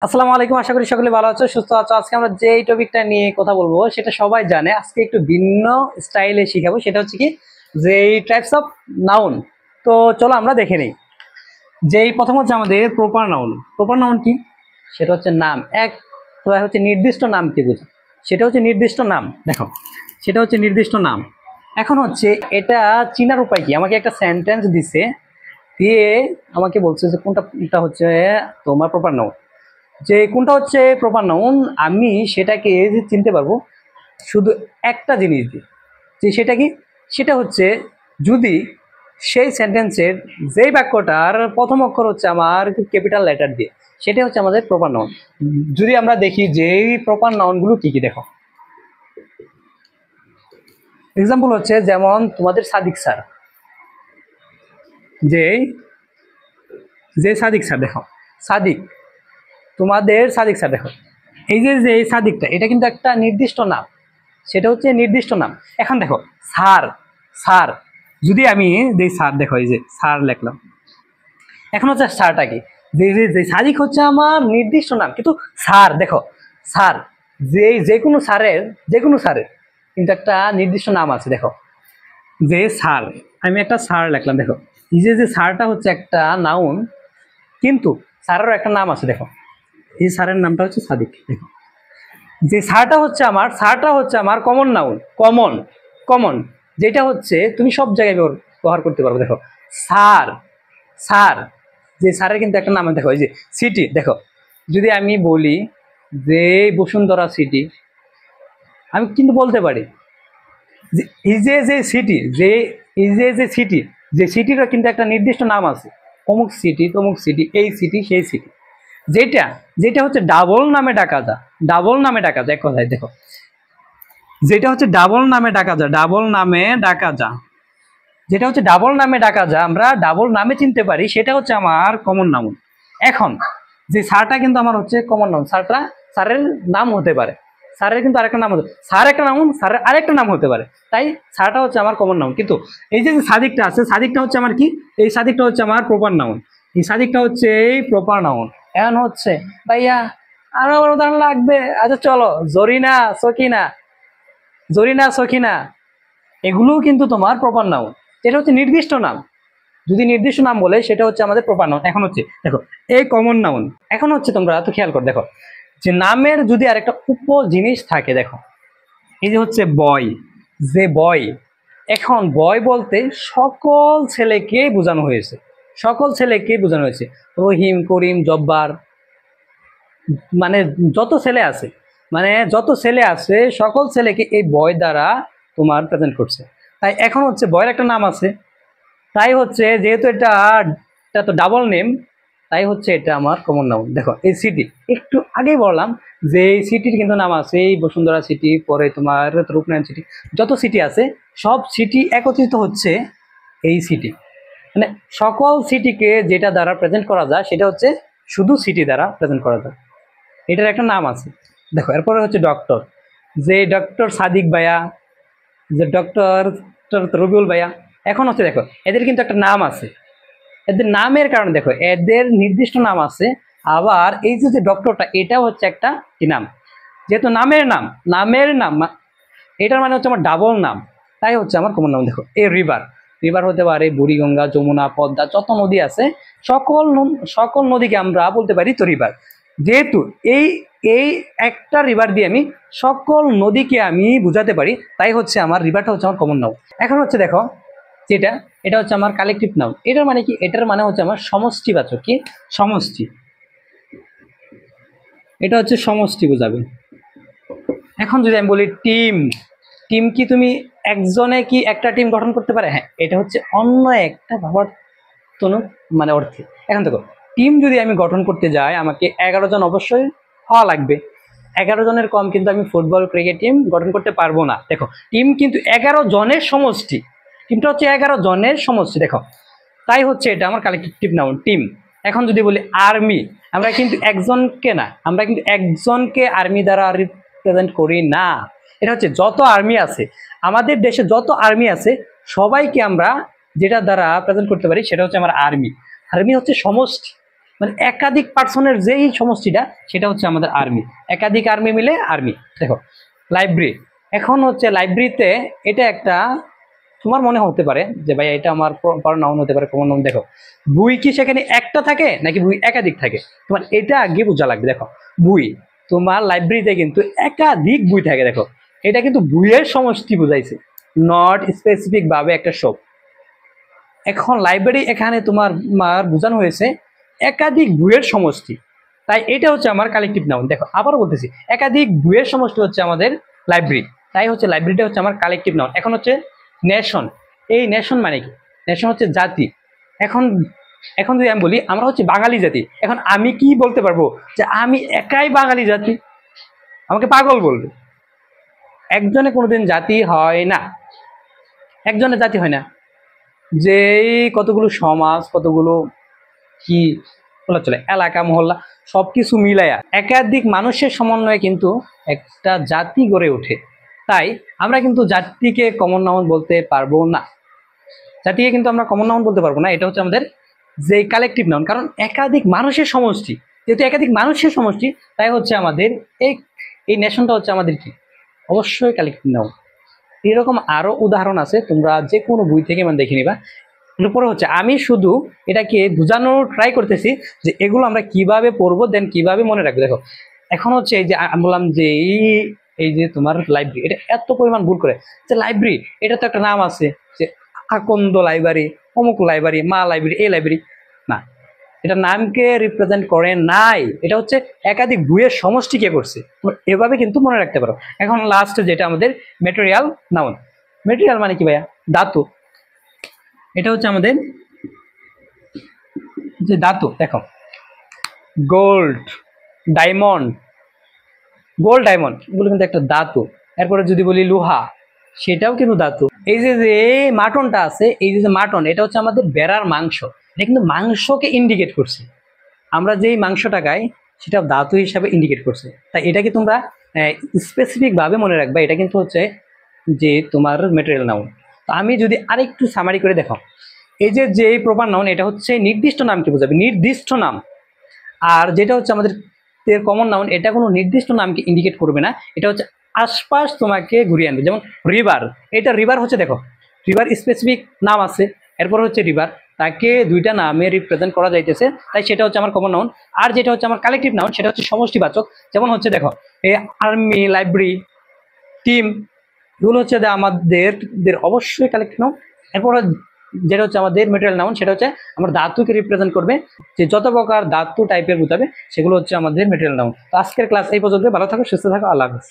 আসসালামু আলাইকুম, আশা করি সকলে ভালো আছো, সুস্থ আছো। আজকে আমরা যে টপিকটা নিয়ে কথা বলবো সেটা সবাই জানে। আজকে একটু ভিন্ন স্টাইলে শিখাবো, সেটা হচ্ছে কি যে টাইপস অফ নাউন। তো চলো আমরা দেখে নিই। যেই প্রথম হচ্ছে আমাদের প্রপার নাউন। প্রপার নাউন কি? সেটা হচ্ছে নাম। এক কথা হচ্ছে নির্দিষ্ট নাম কি বোঝা, সেটা হচ্ছে নির্দিষ্ট নাম। দেখো, সেটা হচ্ছে নির্দিষ্ট নাম। এখন হচ্ছে এটা চিনার উপায় কি? আমাকে একটা সেন্টেন্স দিছে, দিয়ে আমাকে বলছে যে কোনটা হচ্ছে তোমার প্রপার নাউন। যে কোনটা হচ্ছে প্রপার নাউন আমি সেটাকে চিনতে পারবো শুধু একটা জিনিস দিয়ে। যে সেটা কি? সেটা হচ্ছে যদি সেই সেন্টেন্সের যেই বাক্যটার প্রথম অক্ষর হচ্ছে আমার ক্যাপিটাল লেটার দিয়ে, সেটা হচ্ছে আমাদের প্রপার নাউন। যদি আমরা দেখি যে এই প্রপার নাউনগুলো কি কি, দেখো এক্সাম্পল হচ্ছে যেমন তোমাদের সাদিক স্যার। যে যে সাদিক স্যার, দেখো সাদিক, তোমাদের সাদিক স্যার, দেখো এই যে যে সাদিকটা, এটা কিন্তু একটা নির্দিষ্ট নাম, সেটা হচ্ছে নির্দিষ্ট নাম। এখন দেখো স্যার, স্যার যদি আমি যেই স্যার, দেখো এই যে স্যার লিখলাম, এখন হচ্ছে স্যারটা কি? যে যে যে সাদিক হচ্ছে আমার নির্দিষ্ট নাম, কিন্তু স্যার, দেখো স্যার, যে কোনো স্যারের, যে কোনো স্যারের কিন্তু একটা নির্দিষ্ট নাম আছে। দেখো যে স্যার, আমি একটা স্যার লিখলাম, দেখো এই যে যে স্যারটা হচ্ছে একটা নাউন, কিন্তু স্যারেরও একটা নাম আছে। দেখো এই স্যারের নামটা হচ্ছে সাদিক। দেখো যে স্যারটা হচ্ছে আমার কমন নাউন। কমন, কমন, যেটা হচ্ছে তুমি সব জায়গায় ব্যবহার করতে পারো। দেখো স্যার, স্যার, যে স্যারের কিন্তু একটা নাম আছে। দেখো এই যে সিটি, দেখো যদি আমি বলি যে বসুন্ধরা সিটি, আমি কিন্তু বলতে পারি যে এই যে যে সিটি, যে এই যে যে সিটি, যে সিটিরও কিন্তু একটা নির্দিষ্ট নাম আছে। অমুক সিটি, তমুক সিটি, এই সিটি, সেই সিটি। যেটা যেটা হচ্ছে ডাবল নামে ডাকা যায়, ডাবল নামে ডাকা যায় এক কথায়। দেখো যেটা হচ্ছে ডাবল নামে ডাকা যায়, ডাবল নামে ডাকা যায়, যেটা হচ্ছে ডাবল নামে ডাকা যায়, আমরা ডাবল নামে চিনতে পারি, সেটা হচ্ছে আমার কমন নাউন। এখন যে স্যারটা কিন্তু আমার হচ্ছে কমন নাউন। স্যারটা স্যারের নাম হতে পারে, স্যারের কিন্তু আরেকটা নাম হতে, স্যার একটা নাউন, স্যারের আরেকটা নাম হতে পারে, তাই স্যারটা হচ্ছে আমার কমন নাউন। কিন্তু এই যে সাদিকটা আছে, সাদিকটা হচ্ছে আমার কি? এই সাদিকটা হচ্ছে আমার প্রপার নাউন। এই সাদিকটা হচ্ছে এই প্রপার নাউন। এখন হচ্ছে ভাইয়া আরো উদাহরণ লাগবে? আচ্ছা চলো, জরিনা, সকিনা, জরিনা, সখিনা, এগুলোও কিন্তু তোমার প্রপার নাউন। এটা হচ্ছে নির্দিষ্ট নাম। যদি নির্দিষ্ট নাম বলে সেটা হচ্ছে আমাদের প্রপার নাউন। এখন হচ্ছে দেখো এই কমন নাউন। এখন হচ্ছে তোমরা তো খেয়াল করো, দেখো যে নামের যদি আরেকটা উপ জিনিস থাকে, দেখো এই যে হচ্ছে বয়, যে বয়। এখন বয় বলতে সকল ছেলেকে বোঝানো হয়েছে, সকল ছেলেকে বোঝানো হয়েছে। রহিম, করিম, জব্বার, মানে যত ছেলে আছে, মানে যত ছেলে আছে সকল ছেলেকে এই বয় দ্বারা তোমার প্রেজেন্ট করছে। তাই এখন হচ্ছে বয়ের একটা নাম আছে, তাই হচ্ছে যেহেতু এটা তো ডাবল নেম, তাই হচ্ছে এটা আমার কমন নাউন। দেখো এই সিটি, একটু আগেই বললাম যে এই সিটির কিন্তু নাম আছে, এই বসুন্ধরা সিটি, পরে তোমার রূপনারায়ণ সিটি, যত সিটি আছে সব সিটি একত্রিত হচ্ছে এই সিটি। মানে সকল সিটিকে যেটা দ্বারা প্রেজেন্ট করা যায় সেটা হচ্ছে শুধু সিটি দ্বারা প্রেজেন্ট করা যায়, এটার একটা নাম আছে। দেখো এরপরে হচ্ছে ডক্টর, যে ডক্টর সাদিক ভাইয়া, যে ডক্টর রবিউল ভাইয়া। এখন হচ্ছে দেখো এদের কিন্তু একটা নাম আছে, এদের নামের কারণে দেখো এদের নির্দিষ্ট নাম আছে। আবার এই যে যে ডক্টরটা, এটাও হচ্ছে একটা কি নাম, যেহেতু নামের নাম, নামের নাম এটার মানে হচ্ছে আমার ডাবল নাম, তাই হচ্ছে আমার কমন নাম। দেখো এই রিভার, রিভার হতে পারে বুড়িগঙ্গা, যমুনা, পদ্মা, যত নদী আছে সকল সকল নদীকে আমরা বলতে পারি তো রিভার। যেহেতু এই এই একটা রিভার দিয়ে আমি সকল নদীকে আমি বুঝাতে পারি, তাই হচ্ছে আমার রিভারটা হচ্ছে আমার কমন নাম। এখন হচ্ছে দেখো যেটা, এটা হচ্ছে আমার কালেকটিভ নাউন। এটার মানে কি? এটার মানে হচ্ছে আমার সমষ্টিবাচক। কি? সমষ্টি, এটা হচ্ছে সমষ্টি বোঝাবে। এখন যদি আমি বলি টিম, টিম কি তুমি একজনে কি একটা টিম গঠন করতে পারে? হ্যাঁ, এটা হচ্ছে অন্য একটা ভাবার্থনক মানে অর্থে। এখন দেখো টিম যদি আমি গঠন করতে যাই, আমাকে 11 জন অবশ্যই হওয়া লাগবে। 11 জনের কম কিন্তু আমি ফুটবল, ক্রিকেট টিম গঠন করতে পারবো না। দেখো টিম কিন্তু 11 জনের সমষ্টি, টিমটা হচ্ছে 11 জনের সমষ্টি। দেখো তাই হচ্ছে এটা আমার কালেকটিভ নাউন টিম। এখন যদি বলি আর্মি, আমরা কিন্তু একজনকে না, আমরা কিন্তু একজনকে আর্মি দ্বারা রিপ্রেজেন্ট করি না। এটা হচ্ছে যত আর্মি আছে, আমাদের দেশে যত আর্মি আছে সবাইকে আমরা যেটা দ্বারা প্রেজেন্ট করতে পারি সেটা হচ্ছে আমার আর্মি। আর্মি হচ্ছে সমষ্টি, মানে একাধিক পার্সনের যেই সমষ্টিটা সেটা হচ্ছে আমাদের আর্মি। একাধিক আর্মি মিলে আর্মি। দেখো লাইব্রেরি, এখন হচ্ছে লাইব্রেরিতে এটা একটা তোমার মনে হতে পারে যে ভাই এটা আমার প্রপার নাউন হতে পারে, কমন নাউন। দেখো বই কি সেখানে একটা থাকে নাকি বই একাধিক থাকে, তোমার এটা আগে বোঝা লাগবে। দেখো বই, তোমার লাইব্রেরিতে কিন্তু একাধিক বই থাকে। দেখো এটা কিন্তু বইয়ের সমষ্টি বুঝাইছে, নট স্পেসিফিক ভাবে একটা শপ। এখন লাইব্রেরি এখানে তোমার বোঝানো হয়েছে একাধিক বইয়ের সমষ্টি, তাই এটা হচ্ছে আমার কালেকটিভ নাউন। দেখো আবার বলতেছি, একাধিক বইয়ের সমষ্টি হচ্ছে আমাদের লাইব্রেরি, তাই হচ্ছে লাইব্রেরিটা হচ্ছে আমার কালেকটিভ নাউন। এখন হচ্ছে নেশন, এই নেশন মানে কি? নেশন হচ্ছে জাতি। এখন এখন যদি আমি বলি আমরা হচ্ছে বাঙালি জাতি, এখন আমি কি বলতে পারবো যে আমি একাই বাঙালি জাতি? আমাকে পাগল বলবে। একজনে কোনোদিন জাতি হয় না, একজনের জাতি হয় না। যে কতগুলো সমাজ, কতগুলো কি বলা চলে, এলাকা মহল্লা সবকিছু মিলাইয়া একাধিক মানুষের সমন্বয়ে কিন্তু একটা জাতি গড়ে ওঠে। তাই আমরা কিন্তু জাতিকে কমন নাউন বলতে পারবো না, জাতিকে কিন্তু আমরা কমন নাউন বলতে পারবো না। এটা হচ্ছে আমাদের যে কালেকটিভ নাউন, কারণ একাধিক মানুষের সমষ্টি, যেহেতু একাধিক মানুষের সমষ্টি, তাই হচ্ছে আমাদের এই এই নেশনটা হচ্ছে আমাদের কি অবশ্যই কালেকটিভ নাউন। এরকম আরো উদাহরণ আছে, তোমরা যে কোনো বই থেকে মানে দেখে নিবা। এরপরে হচ্ছে আমি শুধু এটাকে বোঝানোর ট্রাই করতেছি যে এগুলো আমরা কিভাবে পড়বো, দেন কিভাবে মনে রাখবো। দেখো এখন হচ্ছে এই যে আমি বললাম যে এই যে তোমার লাইব্রেরি, এটা এত পরিমাণ ভুল করে যে লাইব্রেরি এটা তো একটা নাম আছে যে আকন্দ লাইব্রেরি, অমুক লাইব্রেরি, মা লাইব্রেরি, এই লাইব্রেরি না, এটা নামকে রিপ্রেজেন্ট করে নাই, এটা হচ্ছে একাধিক বইয়ের সমষ্টিকে করছে। এভাবে কিন্তু মনে রাখতে পারো। এখন লাস্ট যেটা আমাদের ম্যাটেরিয়াল নাউন। ম্যাটেরিয়াল মানে কি ভাইয়া? ধাতু। এটা হচ্ছে আমাদের যে ধাতু। দেখো গোল্ড, ডায়মন্ড, গোল্ড ডায়মন্ড এগুলো কিন্তু একটা ধাতু। এরপরে যদি বলি লোহা, সেটাও কিন্তু ধাতু। এই যে যে মাটনটা আছে, এই যে মাটন, এটা হচ্ছে আমাদের বেড়ার মাংস, এটা কিন্তু মাংসকে ইন্ডিকেট করছে। আমরা যেই মাংসটা খাই সেটা ধাতু হিসাবে ইন্ডিকেট করছে, তাই এটাকে তোমরা স্পেসিফিক ভাবে মনে রাখবা। এটা কিন্তু হচ্ছে যে তোমার ম্যাটেরিয়াল নাউন। তো আমি যদি আরেকটু সামারি করে দেখো, এই যে যে প্রপার নাউন এটা হচ্ছে নির্দিষ্ট নামকে বোঝাবে, নির্দিষ্ট নাম। আর যেটা হচ্ছে আমাদের কমন নাউন, এটা কোনো নির্দিষ্ট নামকে ইন্ডিকেট করবে না, এটা হচ্ছে আশপাশ তোমাকে ঘুরিয়ে আনবে। যেমন রিভার, এটা রিভার হচ্ছে, দেখো রিভার স্পেসিফিক নাম আছে, এরপর হচ্ছে রিভার, তাকে দুইটা নামে রিপ্রেজেন্ট করা যাইতেছে, তাই সেটা হচ্ছে আমার কমন নাউন। আর যেটা হচ্ছে আমার কালেকটিভ নাউন সেটা হচ্ছে সমষ্টিবাচক। যেমন হচ্ছে দেখো এই আর্মি, লাইব্রেরি, টিম, এগুলো হচ্ছে আমাদের অবশ্যই কালেকটিভ নাউন। এরপর যেটা হচ্ছে আমাদের ম্যাটেরিয়াল নাউন, সেটা হচ্ছে আমার ধাতুকে রিপ্রেজেন্ট করবে, যে যত প্রকার ধাতু টাইপের বোঝাবে সেগুলো হচ্ছে আমাদের ম্যাটেরিয়াল নাউন। তো আজকের ক্লাস এই পর্যন্ত। ভালো থাকো, সুস্থ থাকো, আল্লাহ হাফেজ।